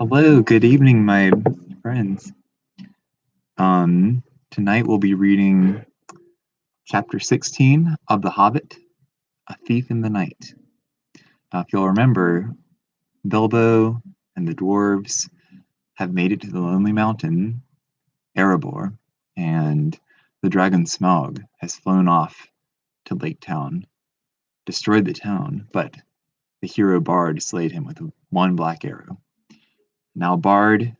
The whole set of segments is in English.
Hello, good evening, my friends. Tonight we'll be reading chapter 16 of The Hobbit, A Thief in the Night. If you'll remember, Bilbo and the dwarves have made it to the Lonely Mountain, Erebor, and the dragon Smaug has flown off to Lake Town, destroyed the town, but the hero Bard slayed him with one black arrow. Now Bard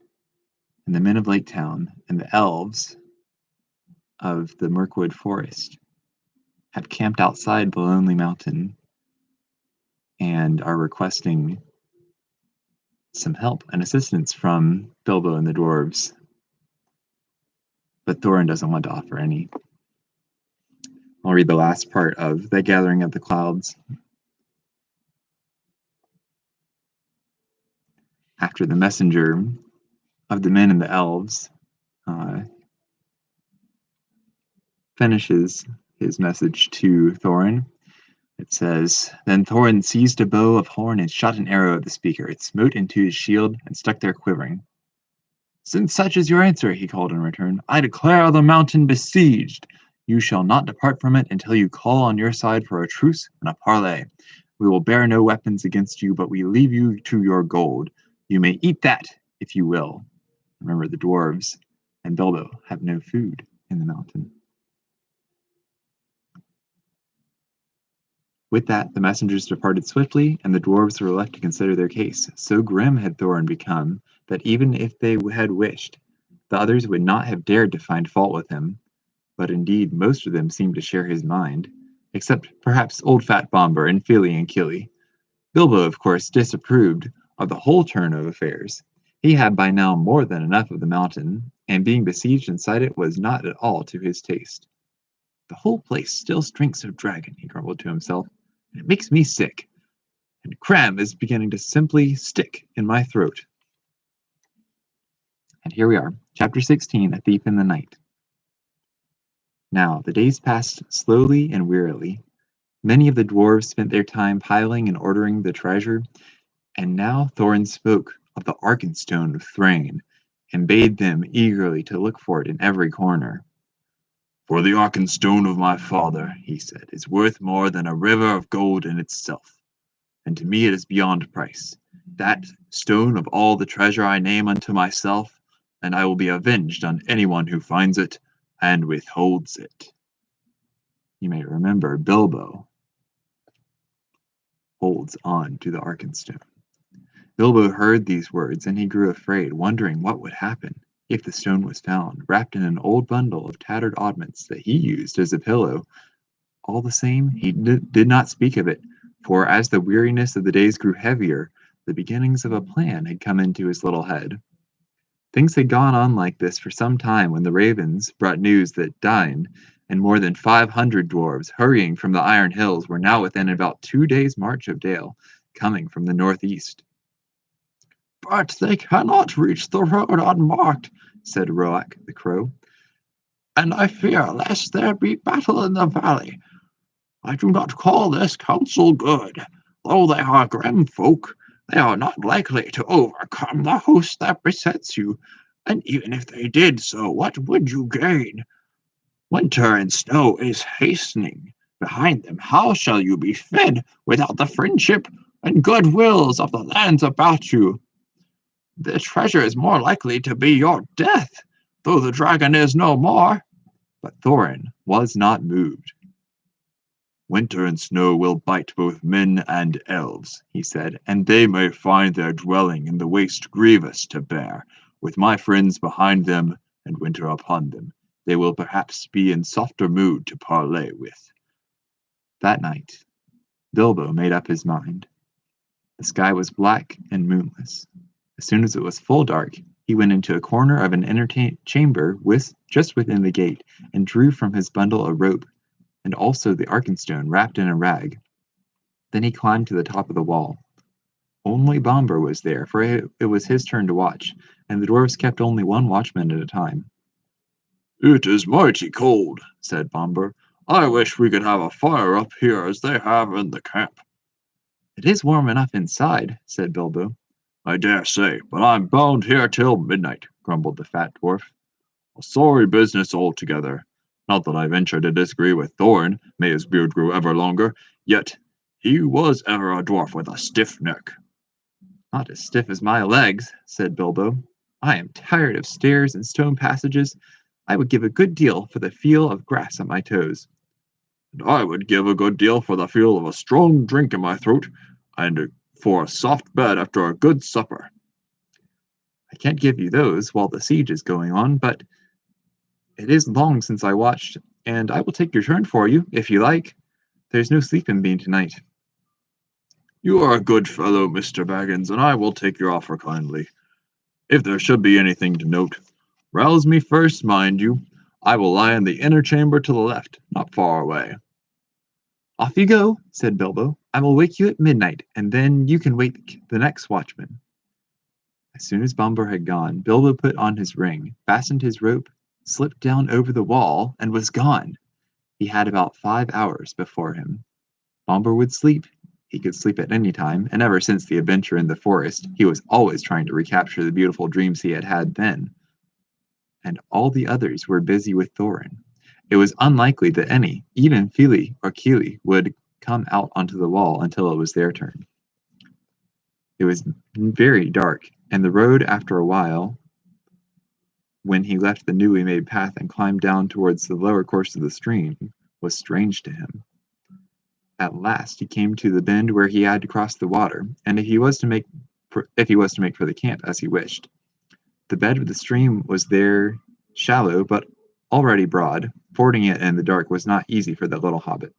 and the men of Lake Town and the elves of the Mirkwood Forest have camped outside the Lonely Mountain and are requesting some help and assistance from Bilbo and the dwarves. But Thorin doesn't want to offer any. I'll read the last part of the Gathering of the Clouds. After the messenger of the men and the elves finishes his message to Thorin, it says, Then Thorin seized a bow of horn and shot an arrow at the speaker. It smote into his shield and stuck there quivering. Since such is your answer, he called in return, I declare the mountain besieged. You shall not depart from it until you call on your side for a truce and a parley. We will bear no weapons against you, but we leave you to your gold. You may eat that, if you will. Remember, the dwarves and Bilbo have no food in the mountain. With that, the messengers departed swiftly, and the dwarves were left to consider their case. So grim had Thorin become that even if they had wished, the others would not have dared to find fault with him. But indeed, most of them seemed to share his mind, except perhaps old fat Bombur and Fili and Kili. Bilbo, of course, disapproved of the whole turn of affairs. He had by now more than enough of the mountain, and being besieged inside it was not at all to his taste. The whole place still stinks of dragon, he grumbled to himself. It makes me sick, and cram is beginning to simply stick in my throat. And here we are, chapter 16, A Thief in the Night. Now, the days passed slowly and wearily. Many of the dwarves spent their time piling and ordering the treasure, and now Thorin spoke of the Arkenstone of Thrain, and bade them eagerly to look for it in every corner. For the Arkenstone of my father, he said, is worth more than a river of gold in itself, and to me it is beyond price. That stone of all the treasure I name unto myself, and I will be avenged on anyone who finds it and withholds it. You may remember Bilbo holds on to the Arkenstone. Bilbo heard these words, and he grew afraid, wondering what would happen if the stone was found, wrapped in an old bundle of tattered oddments that he used as a pillow. All the same, he did not speak of it, for as the weariness of the days grew heavier, the beginnings of a plan had come into his little head. Things had gone on like this for some time when the ravens brought news that Dain and more than 500 dwarves, hurrying from the Iron Hills, were now within about 2 days' march of Dale, coming from the northeast. But they cannot reach the road unmarked, said Roak the crow, and I fear lest there be battle in the valley. I do not call this counsel good. Though they are grim folk, they are not likely to overcome the host that besets you, and even if they did so, what would you gain? Winter and snow is hastening behind them. How shall you be fed without the friendship and good wills of the lands about you? The treasure is more likely to be your death, though the dragon is no more. But Thorin was not moved. Winter and snow will bite both men and elves, he said, and they may find their dwelling in the waste grievous to bear. With my friends behind them and winter upon them, they will perhaps be in softer mood to parley with. That night, Bilbo made up his mind. The sky was black and moonless. As soon as it was full dark, he went into a corner of an inner chamber just within the gate and drew from his bundle a rope and also the Arkenstone wrapped in a rag. Then he climbed to the top of the wall. Only Bombur was there, for it was his turn to watch, and the dwarves kept only one watchman at a time. It is mighty cold, said Bombur. I wish we could have a fire up here as they have in the camp. It is warm enough inside, said Bilbo. I dare say, but I'm bound here till midnight, grumbled the fat dwarf. A sorry business altogether. Not that I venture to disagree with Thorn, may his beard grow ever longer, yet he was ever a dwarf with a stiff neck. Not as stiff as my legs, said Bilbo. I am tired of stairs and stone passages. I would give a good deal for the feel of grass at my toes. And I would give a good deal for the feel of a strong drink in my throat, and for a soft bed after a good supper. I can't give you those while the siege is going on, but it is long since I watched, and I will take your turn for you, if you like. There's no sleep in me tonight. You are a good fellow, Mr. Baggins, and I will take your offer kindly. If there should be anything to note, rouse me first, mind you. I will lie in the inner chamber to the left, not far away. Off you go, said Bilbo. I will wake you at midnight, and then you can wake the next watchman. As soon as Bombur had gone, Bilbo put on his ring, fastened his rope, slipped down over the wall, and was gone. He had about 5 hours before him. Bombur would sleep. He could sleep at any time, and ever since the adventure in the forest, he was always trying to recapture the beautiful dreams he had had then. And all the others were busy with Thorin. It was unlikely that any, even Fili or Kili, would come out onto the wall until it was their turn. It was very dark, and the road, after a while, when he left the newly made path and climbed down towards the lower course of the stream, was strange to him. At last he came to the bend where he had to cross the water, and if he was to make for the camp as he wished. The bed of the stream was there, shallow but already broad. Fording it in the dark was not easy for the little hobbit.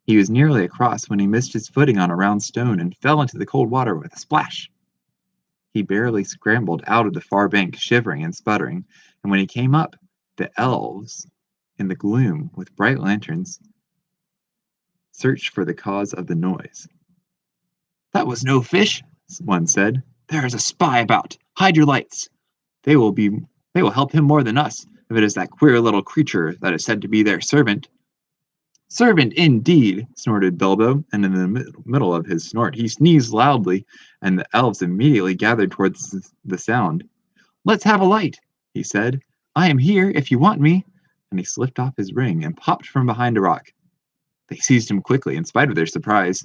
He was nearly across when he missed his footing on a round stone and fell into the cold water with a splash. He barely scrambled out of the far bank, shivering and sputtering, and when he came up, the elves, in the gloom with bright lanterns, searched for the cause of the noise. That was no fish, one said. There is a spy about. Hide your lights. They will help him more than us, if it is that queer little creature that is said to be their servant. Servant, indeed, snorted Bilbo, and in the middle of his snort he sneezed loudly, and the elves immediately gathered towards the sound. Let's have a light, he said. I am here if you want me. And he slipped off his ring and popped from behind a rock. They seized him quickly, in spite of their surprise.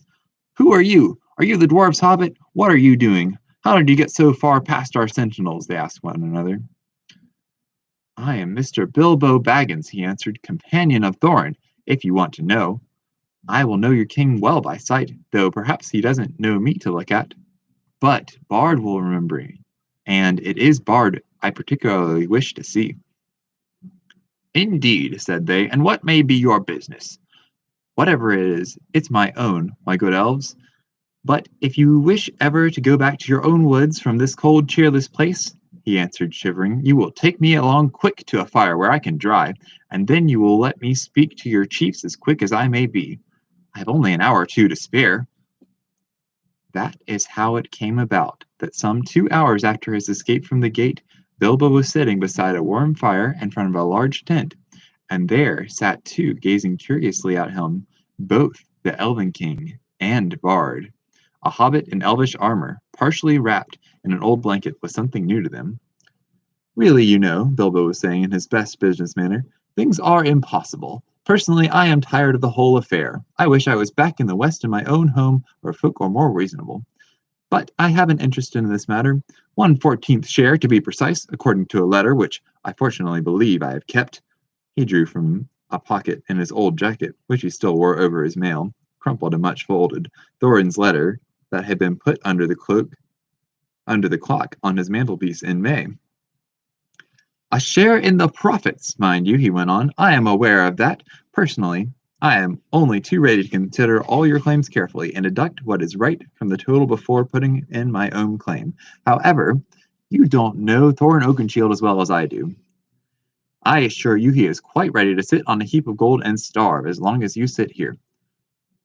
Who are you? Are you the dwarves' hobbit? What are you doing? How did you get so far past our sentinels? They asked one another. I am Mr. Bilbo Baggins, he answered, companion of Thorin, if you want to know. I will know your king well by sight, though perhaps he doesn't know me to look at. But Bard will remember me, and it is Bard I particularly wish to see. Indeed, said they, and what may be your business? Whatever it is, it's my own, my good elves. But if you wish ever to go back to your own woods from this cold, cheerless place, he answered, shivering, you will take me along quick to a fire where I can dry, and then you will let me speak to your chiefs as quick as I may be. I have only an hour or two to spare. That is how it came about that some 2 hours after his escape from the gate, Bilbo was sitting beside a warm fire in front of a large tent, and there sat two gazing curiously at him, both the Elven King and Bard. A hobbit in elvish armor, partially wrapped in an old blanket, was something new to them. Really, you know, Bilbo was saying in his best business manner, things are impossible. Personally, I am tired of the whole affair. I wish I was back in the West in my own home, where folk are more reasonable. But I have an interest in this matter, 1/14th share to be precise, according to a letter which I fortunately believe I have kept. He drew from a pocket in his old jacket, which he still wore over his mail, crumpled and much folded, Thorin's letter that had been put under the clock on his mantelpiece in May. A share in the profits, mind you, he went on. I am aware of that. Personally, I am only too ready to consider all your claims carefully and deduct what is right from the total before putting in my own claim. However, you don't know Thorin Oakenshield as well as I do. I assure you he is quite ready to sit on a heap of gold and starve as long as you sit here.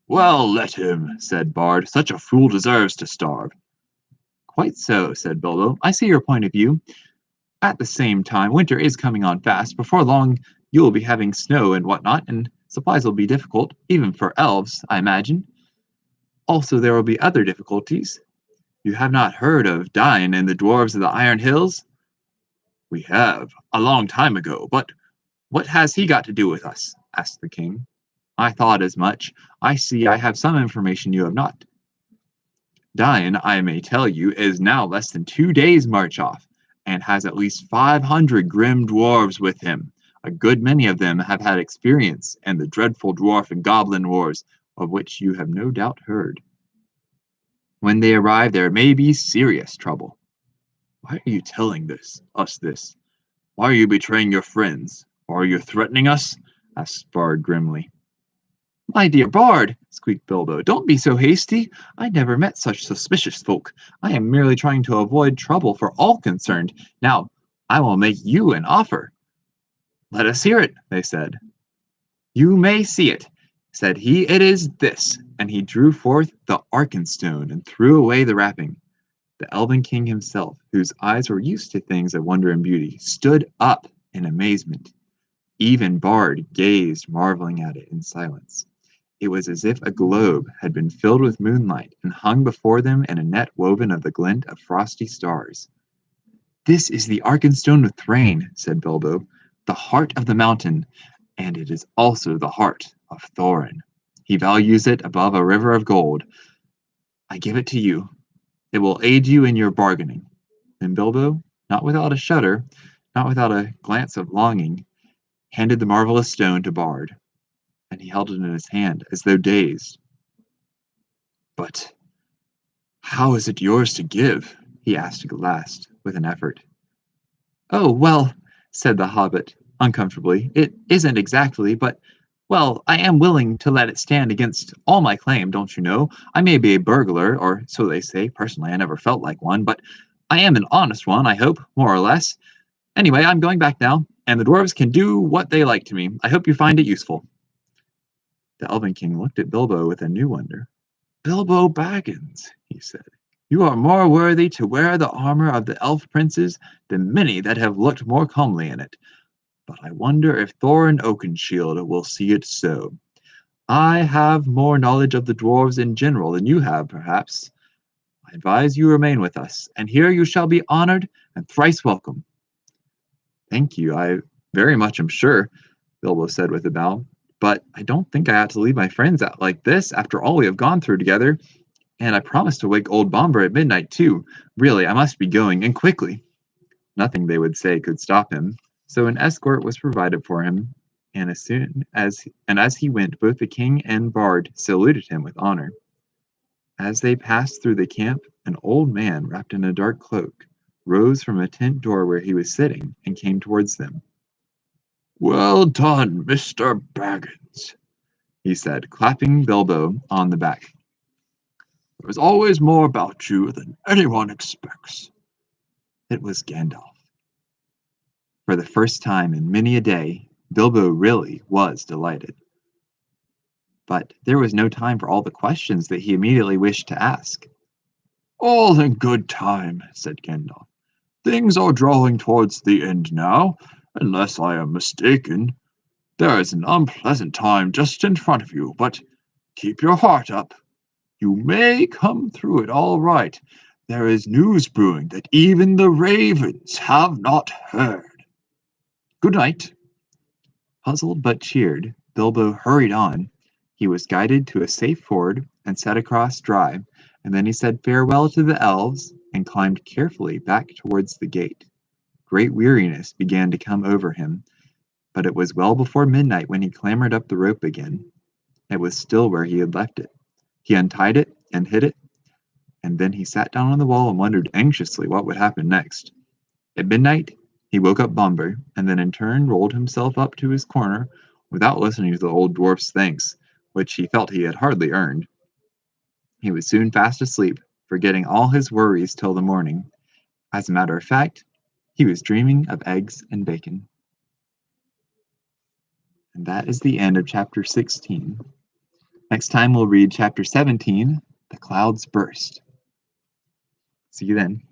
Well, let him, said Bard. Such a fool deserves to starve. Quite so, said Bilbo. I see your point of view. At the same time, winter is coming on fast. Before long, you will be having snow and whatnot, and supplies will be difficult, even for elves, I imagine. Also, there will be other difficulties. You have not heard of Dine and the dwarves of the Iron Hills? We have, a long time ago, but what has he got to do with us? Asked the king. I thought as much. I see I have some information you have not. Dine, I may tell you, is now less than 2 days' march off, and has at least 500 grim dwarves with him. A good many of them have had experience in the dreadful dwarf and goblin wars, of which you have no doubt heard. When they arrive, there may be serious trouble. Why are you telling us this? Why are you betraying your friends? Or are you threatening us? Asked Bard grimly. My dear Bard, squeaked Bilbo, don't be so hasty. I never met such suspicious folk. I am merely trying to avoid trouble for all concerned. Now, I will make you an offer. Let us hear it, they said. You may see it, said he. It is this. And he drew forth the Arkenstone and threw away the wrapping. The Elven King himself, whose eyes were used to things of wonder and beauty, stood up in amazement. Even Bard gazed, marveling at it in silence. It was as if a globe had been filled with moonlight and hung before them in a net woven of the glint of frosty stars. This is the Arkenstone of Thrain, said Bilbo, the heart of the mountain, and it is also the heart of Thorin. He values it above a river of gold. I give it to you. It will aid you in your bargaining. And Bilbo, not without a shudder, not without a glance of longing, handed the marvelous stone to Bard, and he held it in his hand as though dazed. But how is it yours to give? He asked at last, with an effort. Oh, well, said the hobbit uncomfortably, it isn't exactly, but, well, I am willing to let it stand against all my claim, don't you know? I may be a burglar, or so they say. Personally, I never felt like one, but I am an honest one, I hope, more or less. Anyway, I'm going back now, and the dwarves can do what they like to me. I hope you find it useful. The Elven King looked at Bilbo with a new wonder. Bilbo Baggins, he said, you are more worthy to wear the armor of the elf princes than many that have looked more comely in it. But I wonder if Thorin Oakenshield will see it so. I have more knowledge of the dwarves in general than you have, perhaps. I advise you remain with us, and here you shall be honored and thrice welcome. Thank you, I very much am sure, Bilbo said with a bow. But I don't think I ought to leave my friends out like this after all we have gone through together. And I promised to wake old Bomber at midnight, too. Really, I must be going, and quickly. Nothing they would say could stop him, so an escort was provided for him, and as he went, both the king and Bard saluted him with honor. As they passed through the camp, an old man wrapped in a dark cloak rose from a tent door where he was sitting and came towards them. Well done, Mr. Baggins, he said, clapping Bilbo on the back. There's always more about you than anyone expects. It was Gandalf. For the first time in many a day, Bilbo really was delighted. But there was no time for all the questions that he immediately wished to ask. All in good time, said Gandalf. Things are drawing towards the end now, unless I am mistaken. There is an unpleasant time just in front of you, but keep your heart up. You may come through it all right. There is news brewing that even the ravens have not heard. Good night. Puzzled but cheered, Bilbo hurried on. He was guided to a safe ford and set across dry, and then he said farewell to the elves and climbed carefully back towards the gate. Great weariness began to come over him, but it was well before midnight when he clambered up the rope again. It was still where he had left it. He untied it and hid it, and then he sat down on the wall and wondered anxiously what would happen next. At midnight, he woke up Bomber, and then in turn rolled himself up to his corner without listening to the old dwarf's thanks, which he felt he had hardly earned. He was soon fast asleep, forgetting all his worries till the morning. As a matter of fact, he was dreaming of eggs and bacon. And that is the end of chapter 16. Next time we'll read chapter 17, The Clouds Burst. See you then.